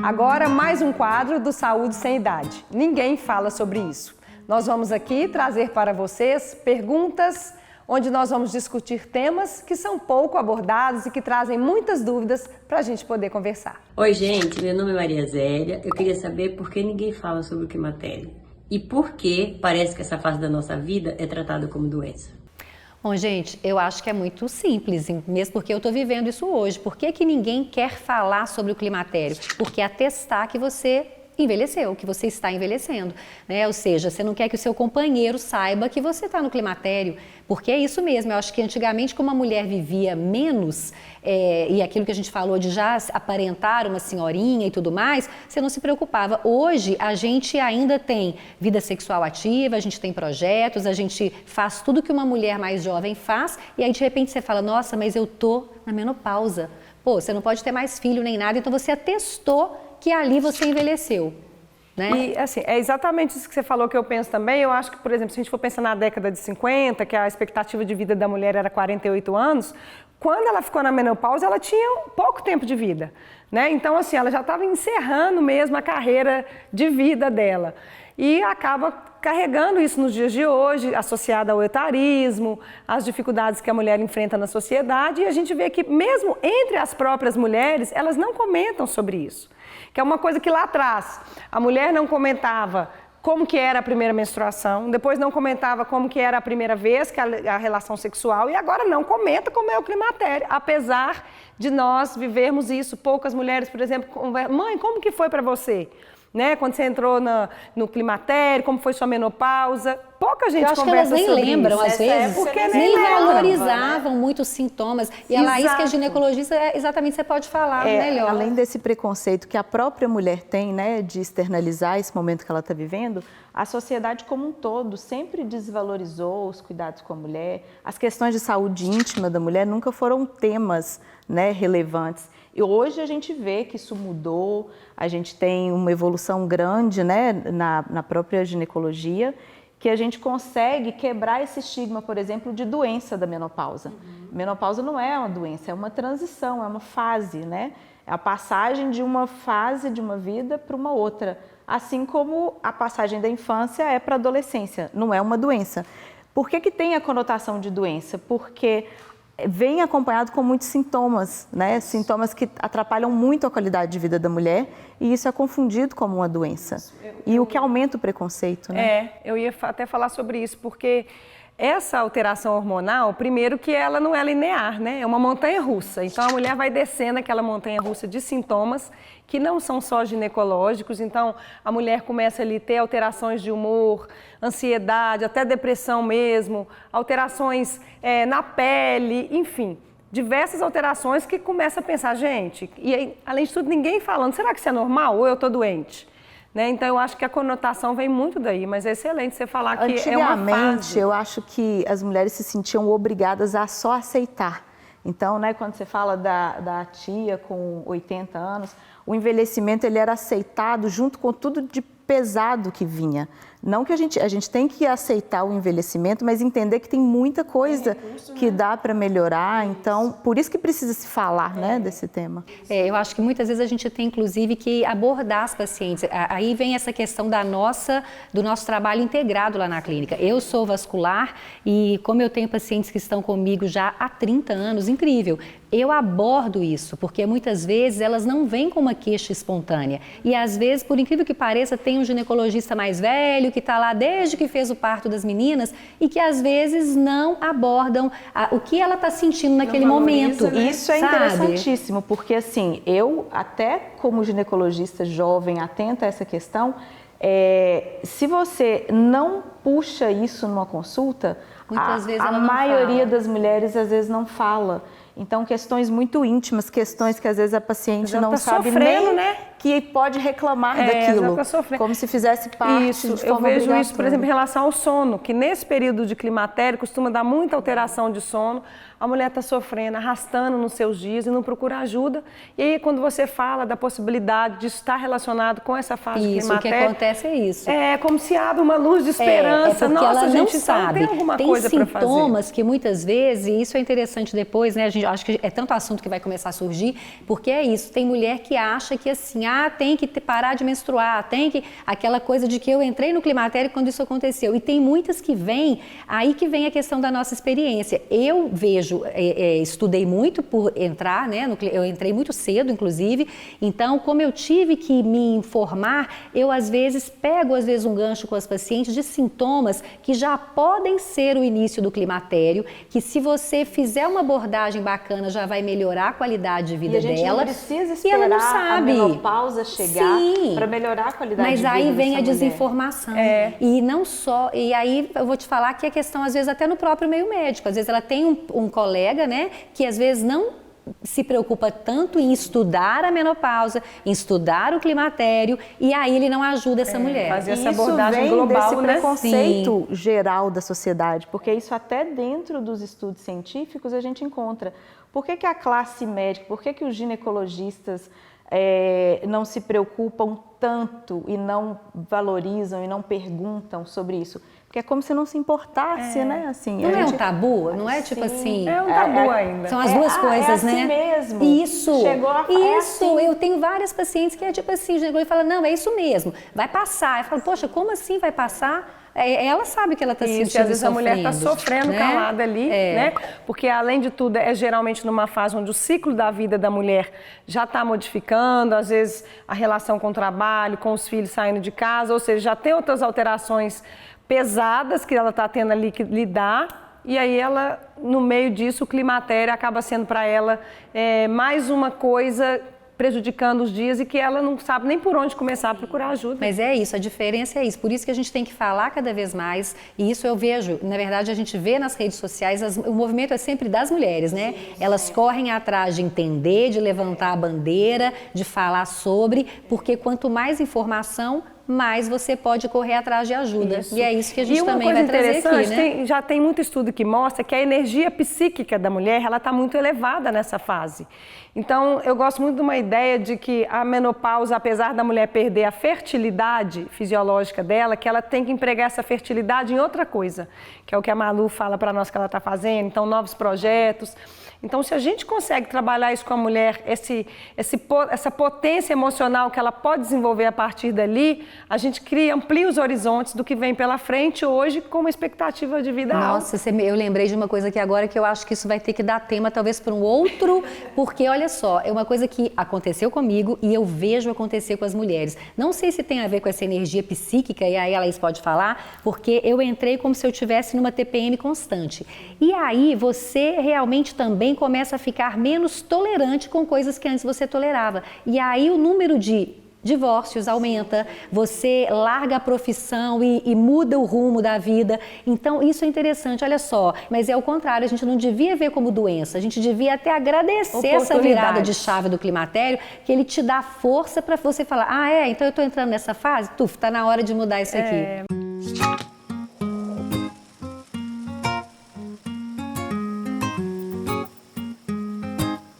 Agora, mais um quadro do Saúde Sem Idade. Ninguém fala sobre isso. Nós vamos aqui trazer para vocês perguntas onde nós vamos discutir temas que são pouco abordados e que trazem muitas dúvidas para a gente poder conversar. Oi, gente, meu nome é Maria Zélia. Eu queria saber por que ninguém fala sobre o climatério e por que parece que essa fase da nossa vida é tratada como doença. Bom, gente, eu acho que é muito simples, mesmo porque eu estou vivendo isso hoje. Por que ninguém quer falar sobre o climatério? Porque atestar que você envelheceu, que você está envelhecendo, né? Ou seja, você não quer que o seu companheiro saiba que você está no climatério, porque é isso mesmo. Eu acho que antigamente, como a mulher vivia menos, e aquilo que a gente falou de já aparentar uma senhorinha e tudo mais, você não se preocupava. Hoje, a gente ainda tem vida sexual ativa, a gente tem projetos, a gente faz tudo que uma mulher mais jovem faz, e aí de repente você fala, nossa, mas eu tô na menopausa. Pô, você não pode ter mais filho nem nada, então você atestou que ali você envelheceu, né? E assim, é exatamente isso que você falou que eu penso também. Eu acho que, por exemplo, se a gente for pensar na década de 50, que a expectativa de vida da mulher era 48 anos, quando ela ficou na menopausa, ela tinha pouco tempo de vida, né? Então, assim, ela já estava encerrando mesmo a carreira de vida dela. E acaba carregando isso nos dias de hoje, associado ao etarismo, às dificuldades que a mulher enfrenta na sociedade, e a gente vê que mesmo entre as próprias mulheres, elas não comentam sobre isso. Que é uma coisa que lá atrás a mulher não comentava como que era a primeira menstruação, depois não comentava como que era a primeira vez que a relação sexual, e agora não comenta como é o climatério, apesar de nós vivermos isso. Poucas mulheres, por exemplo, mãe, como que foi para você? Né? Quando você entrou no climatério, como foi sua menopausa? Pouca gente conversa sobre isso. Eu acho que elas nem lembram, às vezes, porque nem valorizavam, né? muito os sintomas. E a Laís, que é ginecologista, exatamente você pode falar melhor. Além desse preconceito que a própria mulher tem, né, de externalizar esse momento que ela está vivendo, a sociedade como um todo sempre desvalorizou os cuidados com a mulher. As questões de saúde íntima da mulher nunca foram temas, né, relevantes. E hoje a gente vê que isso mudou, a gente tem uma evolução grande, né, na própria ginecologia, que a gente consegue quebrar esse estigma, por exemplo, de doença da menopausa. Menopausa não é uma doença, é uma transição, é uma fase, né? É a passagem de uma fase de uma vida para uma outra. Assim como a passagem da infância é para a adolescência, não é uma doença. Por que tem a conotação de doença? Porque vem acompanhado com muitos sintomas, né? Sintomas que atrapalham muito a qualidade de vida da mulher, e isso é confundido como uma doença. E o que aumenta o preconceito, né? Eu ia até falar sobre isso, porque essa alteração hormonal, primeiro que ela não é linear, né? É uma montanha-russa. Então a mulher vai descendo aquela montanha-russa de sintomas que não são só ginecológicos. Então a mulher começa ali a ter alterações de humor, ansiedade, até depressão mesmo, alterações na pele, enfim, diversas alterações que começa a pensar, gente, e aí, além de tudo ninguém falando, será que isso é normal ou eu estou doente? Né? Então eu acho que a conotação vem muito daí, mas é excelente você falar que é uma fase. Antigamente, eu acho que as mulheres se sentiam obrigadas a só aceitar. Então, né, quando você fala da tia com 80 anos, o envelhecimento ele era aceitado junto com tudo de pesado que vinha. Não que a gente tem que aceitar o envelhecimento, mas entender que tem muita coisa que dá para melhorar. Então, por isso que precisa se falar, né, desse tema. Eu acho que muitas vezes a gente tem, inclusive, que abordar as pacientes. Aí vem essa questão do nosso trabalho integrado lá na clínica. Eu sou vascular e como eu tenho pacientes que estão comigo já há 30 anos, incrível. Eu abordo isso, porque muitas vezes elas não vêm com uma queixa espontânea. E às vezes, por incrível que pareça, tem um ginecologista mais velho que está lá desde que fez o parto das meninas e que às vezes não abordam o que ela está sentindo naquele momento. Né? Isso é interessantíssimo, porque assim, eu até como ginecologista jovem, atenta a essa questão, se você não puxa isso numa consulta, muitas vezes a maioria das mulheres às vezes não fala. Então, questões muito íntimas, questões que às vezes a paciente não sabe nem, né, que pode reclamar daquilo, como se fizesse parte isso, de forma eu vejo isso, por exemplo, em relação ao sono, que nesse período de climatério costuma dar muita alteração de sono, a mulher está sofrendo, arrastando nos seus dias e não procura ajuda. E aí, quando você fala da possibilidade de estar relacionado com essa fase de climatério... Isso, o que acontece é isso. É como se abre uma luz de esperança. Porque Nossa, ela gente, não sabe. Tem alguma coisa para fazer. Tem sintomas que muitas vezes, e isso é interessante depois, né? acho que é tanto assunto que vai começar a surgir, porque é isso, tem mulher que acha que assim, tem que parar de menstruar, tem que, aquela coisa de que eu entrei no climatério quando isso aconteceu, e tem muitas que vêm, aí que vem a questão da nossa experiência. Eu vejo, estudei muito por entrar, né, eu entrei muito cedo, inclusive, então como eu tive que me informar, eu às vezes pego um gancho com as pacientes de sintomas que já podem ser o início do climatério, que se você fizer uma abordagem bacana já vai melhorar a qualidade de vida dela. E a gente não precisa e ela não esperar a sabe. menopausa chegar para melhorar a qualidade de vida Mas aí vem a dessa desinformação. E não só, e aí eu vou te falar que a questão às vezes até no próprio meio médico, às vezes ela tem um colega, né, que às vezes não se preocupa tanto em estudar a menopausa, em estudar o climatério, e aí ele não ajuda essa mulher. Fazer essa isso abordagem vem global, desse né? preconceito geral da sociedade, porque isso até dentro dos estudos científicos a gente encontra. Por que a classe médica, por que os ginecologistas não se preocupam tanto e não valorizam e não perguntam sobre isso? Porque é como se não se importasse, né? Assim, não é um tabu? Não é tipo assim... É um tabu ainda. São as duas coisas, assim né? Mesmo. Isso. Chegou a assim. Eu tenho várias pacientes que é tipo assim, o ginecologista fala, não, é isso mesmo, vai passar. Eu falo, poxa, como assim vai passar? Ela sabe que ela está se sentindo e às vezes sofrendo, a mulher está sofrendo, né? calada ali, né? Porque além de tudo é geralmente numa fase onde o ciclo da vida da mulher já está modificando, às vezes a relação com o trabalho, com os filhos saindo de casa, ou seja, já tem outras alterações pesadas que ela está tendo ali que lidar, e aí ela, no meio disso, o climatério acaba sendo para ela mais uma coisa prejudicando os dias e que ela não sabe nem por onde começar a procurar ajuda. Mas é isso, a diferença é isso. Por isso que a gente tem que falar cada vez mais, e isso eu vejo, na verdade a gente vê nas redes sociais, o movimento é sempre das mulheres, né? Elas correm atrás de entender, de levantar a bandeira, de falar sobre, porque quanto mais informação, mais você pode correr atrás de ajuda. Isso. E é isso que a gente também vai trazer aqui, né? Já tem muito estudo que mostra que a energia psíquica da mulher, ela está muito elevada nessa fase. Então, eu gosto muito de uma ideia de que a menopausa, apesar da mulher perder a fertilidade fisiológica dela, que ela tem que empregar essa fertilidade em outra coisa, que é o que a Malu fala para nós que ela está fazendo, então novos projetos. Então, se a gente consegue trabalhar isso com a mulher, essa potência emocional que ela pode desenvolver a partir dali, a gente amplia os horizontes do que vem pela frente hoje com uma expectativa de vida alta. Nossa, eu lembrei de uma coisa aqui agora que eu acho que isso vai ter que dar tema talvez para um outro, porque olha só, é uma coisa que aconteceu comigo e eu vejo acontecer com as mulheres. Não sei se tem a ver com essa energia psíquica, e aí a Laís pode falar, porque eu entrei como se eu estivesse numa TPM constante. E aí você realmente também começa a ficar menos tolerante com coisas que antes você tolerava. E aí o número de divórcios aumenta, você larga a profissão e muda o rumo da vida. Então, isso é interessante, olha só. Mas é o contrário, a gente não devia ver como doença, a gente devia até agradecer essa virada de chave do climatério, que ele te dá força para você falar, então eu estou entrando nessa fase? Está na hora de mudar isso aqui.